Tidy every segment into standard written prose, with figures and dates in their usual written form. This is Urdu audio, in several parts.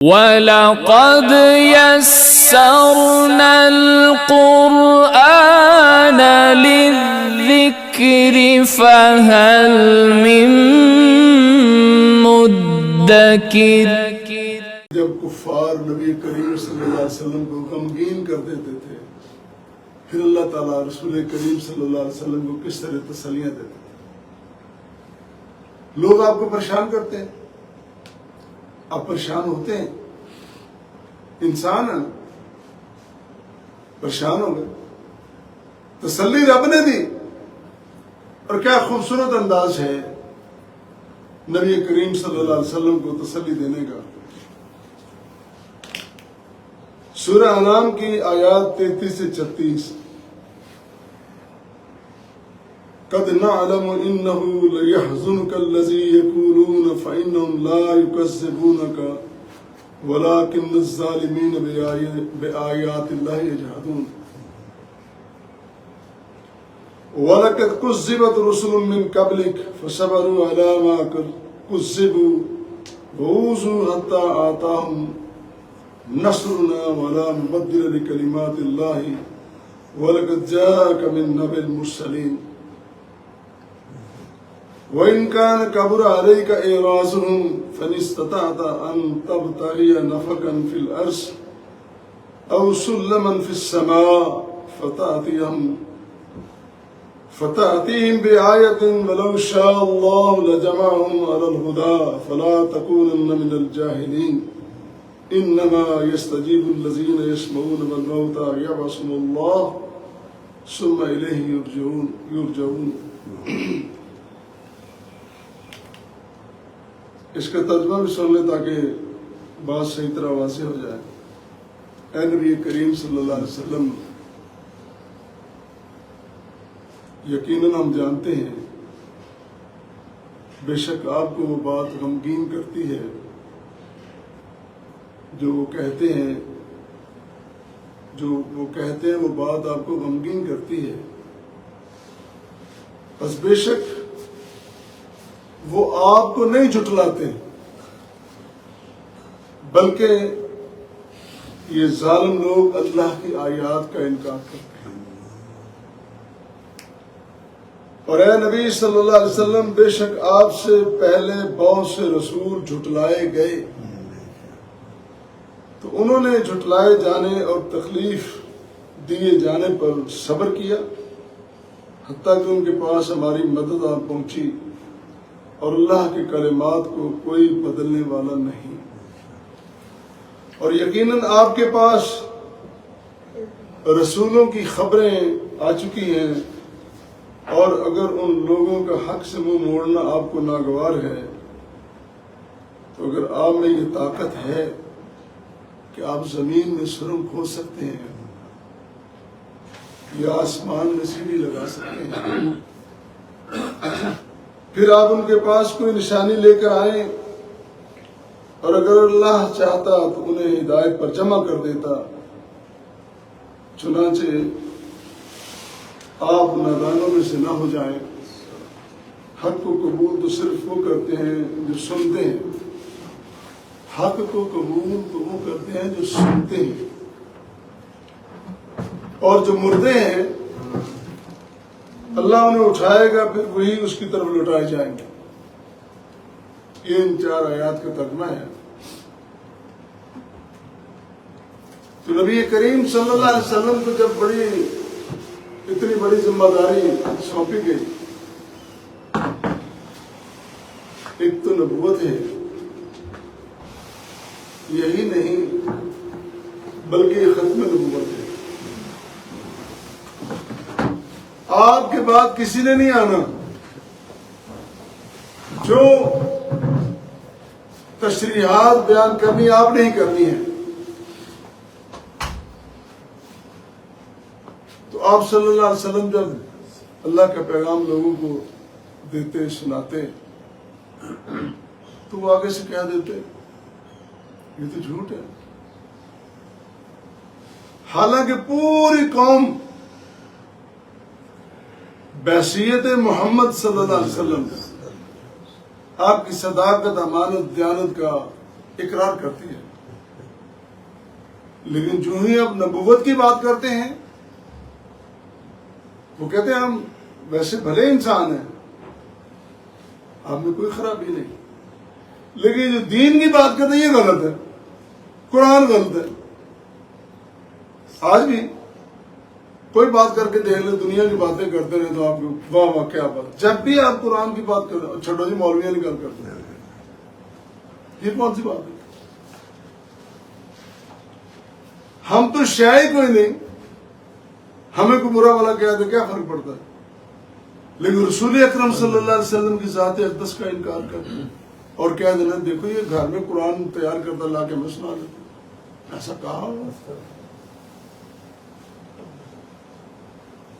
وَلَقَدْ يَسَّرْنَا الْقُرْآنَ لِلذِّكْرِ فَهَلْ مِن مُدَّكِرٍ۔ جب کفار نبی کریم صلی اللہ علیہ وسلم کو غمگین کر دیتے تھے، پھر اللہ تعالیٰ رسول کریم صلی اللہ علیہ وسلم کو کس طرح تسلیاں دیتے تھے۔ لوگ آپ کو پریشان کرتے ہیں، آپ پریشان ہوتے ہیں، انسان ہیں، پریشان ہو گئے، تسلی رب نے دی۔ اور کیا خوبصورت انداز ہے نبی کریم صلی اللہ علیہ وسلم کو تسلی دینے کا۔ سورہ انعام کی آیات 33 سے 36، قَدْ نَعْلَمُ إِنَّهُ لَيَحْزُنُكَ الَّذِي يَقُولُونَ فَإِنَّهُمْ لَا يُكَذِّبُونَكَ وَلَكِنَّ الظَّالِمِينَ بِآيَاتِ اللَّهِ يَجْحَدُونَ وَلَقَدْ كُذِّبَتْ رُسُلٌ مِّن قَبْلِكَ فَصَبَرُوا عَلَىٰ مَا كُذِّبُوا وَأُوذُوا حَتَّىٰ آتَاهُمْ نصرنا ولا مبدل لكلمات الله ولقد جاءك من نبأ المرسلين وإن كان كبر عليك إعراضهم فإن استطعت أن تبتغي نفقا في الأرض أو سلما في السماء فتأتيهم بآية ولو شاء الله لجمعهم على الهدى فلا تكونن من الجاهلين انما يستجيب الذين يسمعون والموتى يبعثهم الله ثم اليه يرجعون۔ اس کا ترجمہ بھی سن لیں تاکہ بات صحیح طرح واضح ہو جائے۔ اے نبی کریم صلی اللہ علیہ وسلم، یقیناً ہم جانتے ہیں بے شک آپ کو وہ بات غمگین کرتی ہے جو وہ کہتے ہیں وہ بات آپ کو غمگین کرتی ہے، بس بے شک وہ آپ کو نہیں جھٹلاتے بلکہ یہ ظالم لوگ اللہ کی آیات کا انکار کرتے ہیں۔ اور اے نبی صلی اللہ علیہ وسلم، بے شک آپ سے پہلے بہت سے رسول جھٹلائے گئے تو انہوں نے جھٹلائے جانے اور تکلیف دیے جانے پر صبر کیا حتیٰ کہ ان کے پاس ہماری مدد آ پہنچی، اور اللہ کے کلمات کو کوئی بدلنے والا نہیں۔ اور یقیناً آپ کے پاس رسولوں کی خبریں آ چکی ہیں، اور اگر ان لوگوں کا حق سے منہ موڑنا آپ کو ناگوار ہے تو اگر آپ میں یہ طاقت ہے کہ آپ زمین میں سرنگ کھود سکتے ہیں یا آسمان میں سیڑھی لگا سکتے ہیں، پھر آپ ان کے پاس کوئی نشانی لے کر آئیں، اور اگر اللہ چاہتا تو انہیں ہدایت پر جمع کر دیتا، چنانچہ آپ نادانوں میں سے نہ ہو جائیں۔ حق کو قبول تو صرف وہ کرتے ہیں جو سنتے ہیں، حق کو قبول تو وہ کرتے ہیں جو سنتے ہیں، اور جو مردے ہیں اللہ انہیں اٹھائے گا، پھر وہی اس کی طرف لوٹائے جائیں گے۔ یہ ان 4 آیات کا ترجمہ ہے۔ تو نبی کریم صلی اللہ علیہ وسلم کو جب اتنی بڑی ذمہ داری سونپی گئی، ایک تو نبوت ہے، یہی نہیں بلکہ یہ ختم نبوت ہے۔ آپ کے بعد کسی نے نہیں آنا، جو تشریحات بیان کرنی آپ نے ہی کرنی ہے۔ تو آپ صلی اللہ علیہ وسلم جب اللہ کا پیغام لوگوں کو دیتے سناتے تو وہ آگے سے کہہ دیتے یہ تو جھوٹ ہے، حالانکہ پوری قوم بحیثیت محمد صلی اللہ علیہ وسلم آپ کی صداقت، امانت، دیانت کا اقرار کرتی ہے۔ لیکن جو ہی اب نبوت کی بات کرتے ہیں وہ کہتے ہیں ہم ویسے بھلے انسان ہیں، آپ میں کوئی خرابی نہیں، لیکن جو دین کی بات کرتے ہیں یہ غلط ہے، قرآن غلط ہے۔ آج بھی کوئی بات کر کے دیکھ لیں، دنیا کی باتیں کرتے رہے تو آپ کو واہ واہ کیا بات، جب بھی آپ قرآن کی بات کریں چھوٹو جی مولویاں کی گل کرتے ہیں، یہ کون سی بات ہے؟ ہم تو شے کوئی نہیں، ہمیں کوئی برا والا کہا تو کیا فرق پڑتا ہے، لیکن رسول اکرم صلی اللہ علیہ وسلم کی ذات اقدس کا انکار کرتے ہیں اور کہہ دینا دیکھو یہ گھر میں قرآن تیار کرتا لا کے میں سنا دیتا ہوں، ایسا کہا ہوگا؟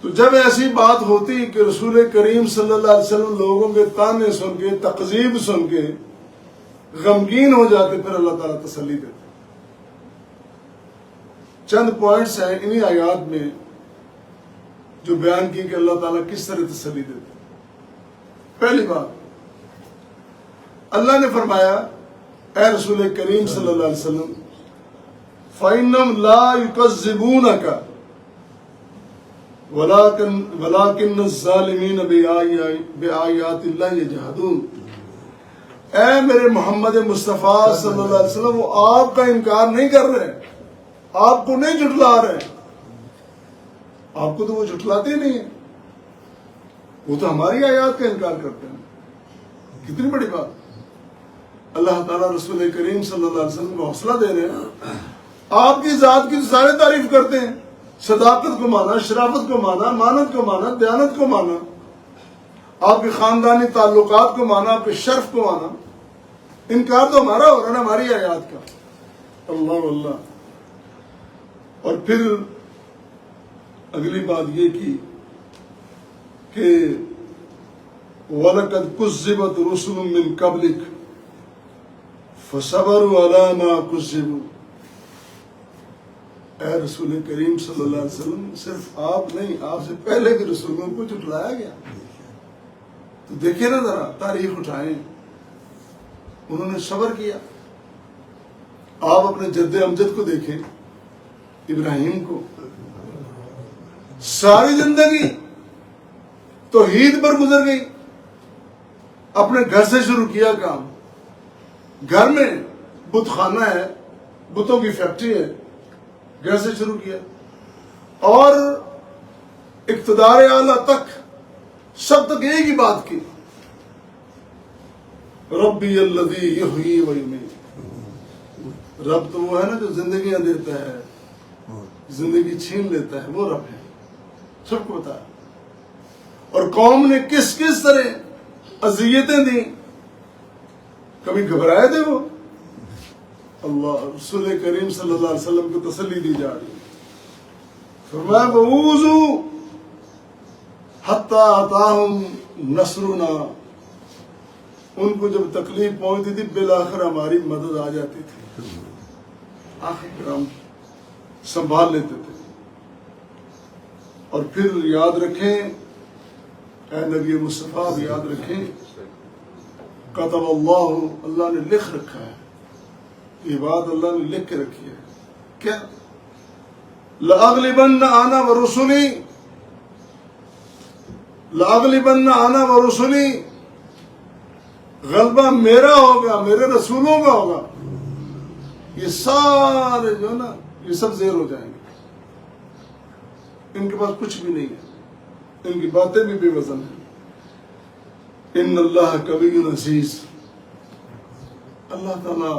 تو جب ایسی بات ہوتی کہ رسول کریم صلی اللہ علیہ وسلم لوگوں کے تانے سن کے تقزیب سن کے غمگین ہو جاتے، پھر اللہ تعالیٰ تسلی دیتے۔ چند پوائنٹس ہیں انہی آیات میں جو بیان کی کہ اللہ تعالیٰ کس طرح تسلی دیتے۔ پہلی بات، اللہ نے فرمایا اے رسول کریم صلی اللہ علیہ وسلم فَإِنَّهُمْ لَا يُكَذِّبُونَكَ وَلَكِنَّ الظَّالِمِينَ بِآيَاتِ اللَّهِ يَجْحَدُونَ۔ اے میرے محمد مصطفیٰ صلی اللہ علیہ وسلم، وہ آپ کا انکار نہیں کر رہے، آپ کو نہیں جھٹلا رہے، آپ کو تو وہ جھٹلاتے ہی نہیں ہیں، وہ تو ہماری آیات کا انکار کرتے ہیں۔ کتنی بڑی بات، اللہ تعالیٰ رسول کریم صلی اللہ علیہ وسلم کو حوصلہ دے رہے ہیں، آپ کی ذات کی تو سارے تعریف کرتے ہیں، صداقت کو مانا، شرافت کو مانا، امانت کو مانا، دیانت کو مانا، آپ کے خاندانی تعلقات کو مانا، آپ کے شرف کو مانا، انکار تو ہمارا ہو رہا ہے ہماری آیات کا۔ اللہ اللہ۔ اور پھر اگلی بات یہ کی کہ وَلَقَدْ كُذِّبَتْ رُسُلٌ مِّن قَبْلِكَ فَصَبَرُوا عَلَىٰ مَا كُذِّبُوا۔ اے رسول کریم صلی اللہ علیہ وسلم، صرف آپ نہیں، آپ سے پہلے کے رسولوں کو جھٹلایا گیا، تو دیکھیں نا ذرا، تاریخ اٹھائیں، انہوں نے صبر کیا۔ آپ اپنے جد امجد کو دیکھیں، ابراہیم کو، ساری زندگی توحید پر گزر گئی، اپنے گھر سے شروع کیا کام، گھر میں بت خانہ ہے، بتوں کی فیکٹری ہے، گھر سے شروع کیا، اور اقتدار اعلیٰ تک سب تک ایک ہی بات کی، ربی الذی یحیی و یمیت۔ رب تو وہ ہے نا جو زندگیاں دیتا ہے، زندگی چھین لیتا ہے، وہ رب ہے، سب کو بتایا۔ اور قوم نے کس کس طرح اذیتیں دیں، کبھی گھبرائے تھے وہ؟ اللہ، رسول کریم صلی اللہ علیہ وسلم کو تسلی دی جا رہی ہے، فرمایا وَعُوذُوا حَتَّى أَتَاهُمْ نَصْرُنَا۔ ان کو جب تکلیف پہنچتی تھی بالآخر ہماری مدد آ جاتی تھی، آخر ہم سنبھال لیتے تھے۔ اور پھر یاد رکھیں اے نبی مصطفیٰ، یاد رکھیں کتب اللہ، اللہ نے لکھ رکھا ہے، یہ بات اللہ نے لکھ کے رکھی ہے، کیا؟ لَأَغْلِبَنَّ أَنَا وَرُسُلِي، لَأَغْلِبَنَّ أَنَا وَرُسُلِي، غلبہ میرا ہوگا، میرے رسولوں کا ہوگا۔ یہ سارے جو نا یہ سب زیر ہو جائیں گے، ان کے پاس کچھ بھی نہیں ہے، ان کی باتیں بھی بے وزن ہیں۔ ان اللہ قوی عزیز، اللہ تعالیٰ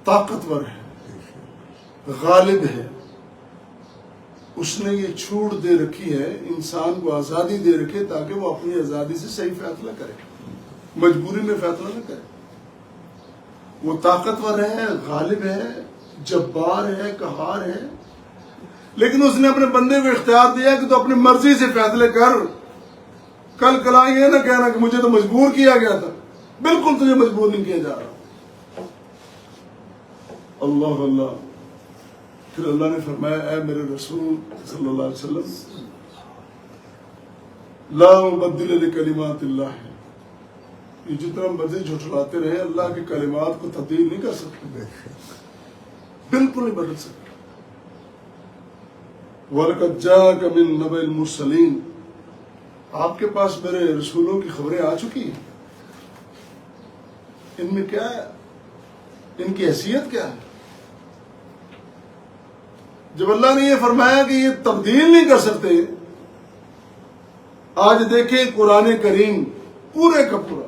طاقتور ہے، غالب ہے، اس نے یہ چھوٹ دے رکھی ہے، انسان کو آزادی دے رکھی ہے تاکہ وہ اپنی آزادی سے صحیح فیصلہ کرے، مجبوری میں فیصلہ نہ کرے۔ وہ طاقتور ہے، غالب ہے، جبار ہے، قہار ہے، لیکن اس نے اپنے بندے کو اختیار دیا کہ تو اپنی مرضی سے فیصلے کر، کل کلا یہ نہ کہنا کہ مجھے تو مجبور کیا گیا تھا، بالکل تجھے مجبور نہیں کیا جا رہا۔ اللہ اللہ۔ پھر اللہ نے فرمایا اے میرے رسول صلی اللہ علیہ وسلم، لا مبدل لکلمات اللہ، یہ جتنا مرضی جھٹلاتے رہے اللہ کے کلمات کو تبدیل نہیں کر سکتے، بالکل نہیں بدل سکتے۔ وَلَقَدْ جَاءَكَ مِن نَبَإِ الْمُرْسَلِينَ، آپ کے پاس میرے رسولوں کی خبریں آ چکی ہیں، ان میں کیا ہے، ان کی حیثیت کیا ہے؟ جب اللہ نے یہ فرمایا کہ یہ تبدیل نہیں کر سکتے، آج دیکھیں قرآن کریم پورے کا پورا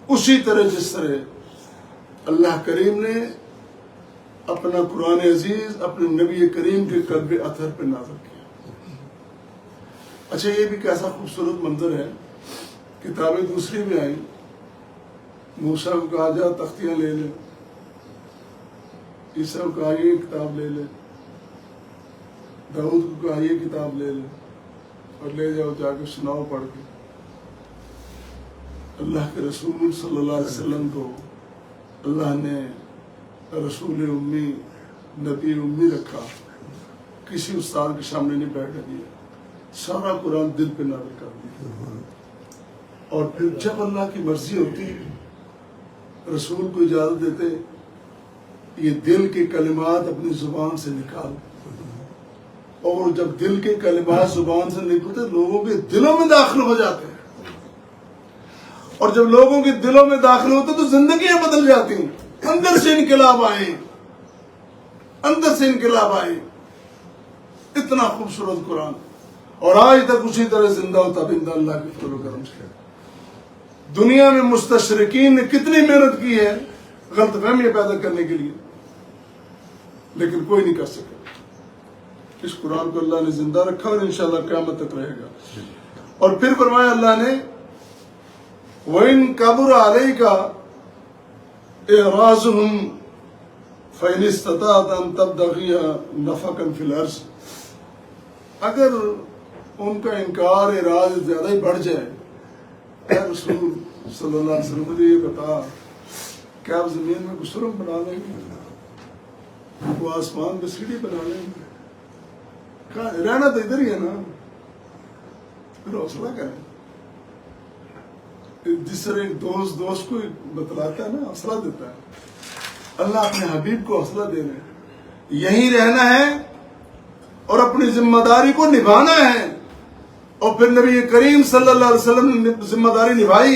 اسی طرح جس طرح اللہ کریم نے اپنا قرآن عزیز اپنے نبی کریم کے قلب اطہر پہ نازل کیا۔ اچھا، یہ بھی کیسا خوبصورت منظر ہے، کتابیں دوسری بھی آئیں، موسیٰ کو کہا جا تختیاں لے لے، عیسیٰ کو کہا یہ کتاب لے لے، داؤد کو کہا یہ کتاب لے لے اور لے جاؤ جا کے سناؤ پڑھ کے۔ اللہ کے رسول صلی اللہ علیہ وسلم کو اللہ نے رسول امی، نبی امی رکھا، کسی استاد کے سامنے نہیں بیٹھنے دیا، سارا قرآن دل پہ نازل کر دیا۔ اور پھر جب اللہ کی مرضی ہوتی رسول کو اجازت دیتے یہ دل کے کلمات اپنی زبان سے نکال، اور جب دل کے کلمات زبان سے نکلتے لوگوں کے دلوں میں داخل ہو جاتے ہیں، اور جب لوگوں کے دلوں میں داخل ہوتے تو زندگیاں بدل جاتی ہیں، اندر سے انقلاب آئے، اندر سے انقلاب آئے۔ اتنا خوبصورت قرآن، اور آج تک اسی طرح زندہ ہوتا بندہ اللہ کے فضل و کرم سے۔ دنیا میں مستشرقین نے کتنی محنت کی ہے غلط فہمیاں پیدا کرنے کے لیے، لیکن کوئی نہیں کر سکا۔ اس قرآن کو اللہ نے زندہ رکھا اور انشاءاللہ قیامت تک رہے گا۔ اور پھر فرمایا اللہ نے وَإِن كَبُرَ عَلَيْكَ إِعْرَاضُهُمْ فَإِنِ اسْتَطَعْتَ أَن تَبْتَغِيَ نَفَقًا فِي الْأَرْضِ، اگر ان کا انکار اعراض زیادہ ہی بڑھ جائے، اے رسول صلی اللہ علیہ وسلم مجھے یہ بتا، کیا آپ زمین میں کچھ سرنگ بنا لیں گے، وہ آسمان میں سیڑھی بنا لیں گے؟ رہنا تو ادھر ہی ہے نا، پھر حوصلہ کریں۔ جس طرح ایک دوست کو بتلاتا ہے نا، حوصلہ دیتا ہے، اللہ اپنے حبیب کو حوصلہ دے رہے ہیں، یہیں رہنا ہے اور اپنی ذمہ داری کو نبھانا ہے۔ اور پھر نبی کریم صلی اللہ علیہ وسلم نے ذمہ داری نبھائی۔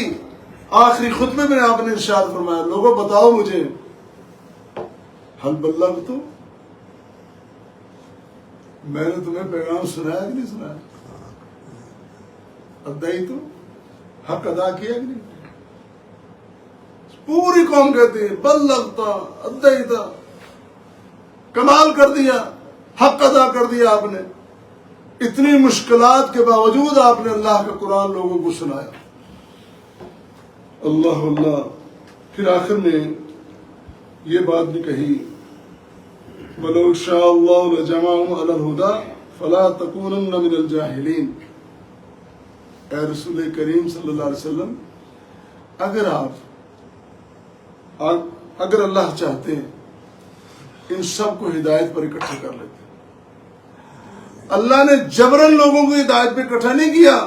آخری خطبے میں آپ نے ارشاد فرمایا، لوگوں بتاؤ مجھے، حل بلغت، میں نے تمہیں پیغام سنایا کہ نہیں سنایا؟ ادائی تو حق ادا کیا کہ نہیں؟ پوری قوم کہتی ہے بلغتا، ادائی، کمال کر دیا، حق ادا کر دیا آپ نے۔ اتنی مشکلات کے باوجود آپ نے اللہ کا قرآن لوگوں کو سنایا۔ اللہ اللہ۔ پھر آخر میں یہ بات بھی کہی، وَلَوْ شَاءَ اللَّهُ لَجَمَعَهُمْ عَلَى الْهُدَى فَلَا تَكُونَنَّ مِنَ الْجَاهِلِينَ۔ اے رسول کریم صلی اللہ علیہ وسلم، اگر اللہ چاہتے ہیں ان سب کو ہدایت پر اکٹھا کر لیتے۔ اللہ نے جبرن لوگوں کو ہدایت پہ اکٹھا نہیں کیا،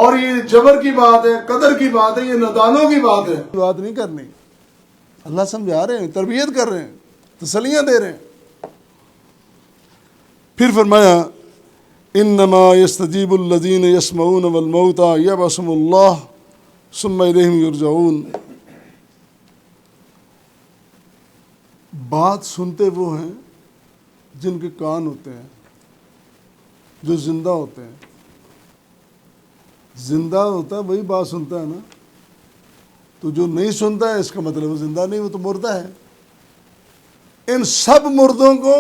اور یہ جبر کی بات ہے، قدر کی بات ہے، یہ نادانوں کی بات ہے، بات نہیں کرنی۔ اللہ سمجھا رہے ہیں، تربیت کر رہے ہیں، تسلیاں دے رہے ہیں۔ پھر فرمایا انما یستجیب الذین یسمعون والموتى یبعثهم اللہ ثم الیہم یرجعون۔ بات سنتے وہ ہیں جن کے کان ہوتے ہیں، جو زندہ ہوتے ہیں۔ زندہ ہوتا ہے وہی بات سنتا ہے نا، تو جو نہیں سنتا ہے اس کا مطلب وہ زندہ نہیں، وہ تو مردہ ہے۔ ان سب مردوں کو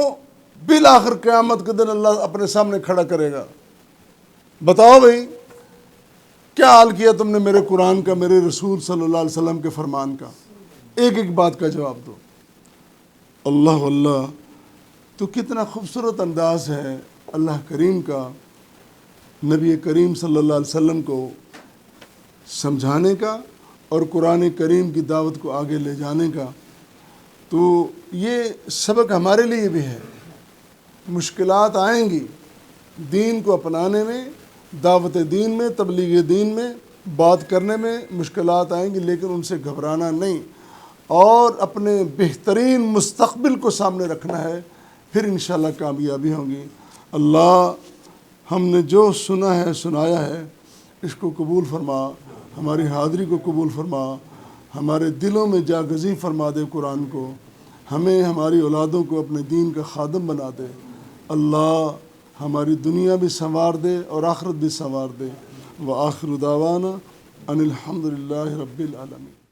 بالآخر قیامت کے دن اللہ اپنے سامنے کھڑا کرے گا۔ بتاؤ بھائی کیا حال کیا تم نے میرے قرآن کا، میرے رسول صلی اللہ علیہ وسلم کے فرمان کا؟ ایک ایک بات کا جواب دو۔ اللہ اللہ، تو کتنا خوبصورت انداز ہے اللہ کریم کا نبی کریم صلی اللہ علیہ وسلم کو سمجھانے کا اور قرآن کریم کی دعوت کو آگے لے جانے کا۔ تو یہ سبق ہمارے لیے بھی ہے۔ مشکلات آئیں گی دین کو اپنانے میں، دعوت دین میں، تبلیغ دین میں، بات کرنے میں مشکلات آئیں گی، لیکن ان سے گھبرانا نہیں، اور اپنے بہترین مستقبل کو سامنے رکھنا ہے پھر انشاءاللہ کامیابی ہوگی۔ اللہ ہم نے جو سنا ہے سنایا ہے اس کو قبول فرما، ہماری حاضری کو قبول فرما، ہمارے دلوں میں جاگزی فرما دے قرآن کو، ہمیں ہماری اولادوں کو اپنے دین کا خادم بنا دے۔ اللہ ہماری دنیا بھی سنوار دے اور آخرت بھی سنوار دے۔ وآخر دعوانا ان الحمد للہ رب العالمین۔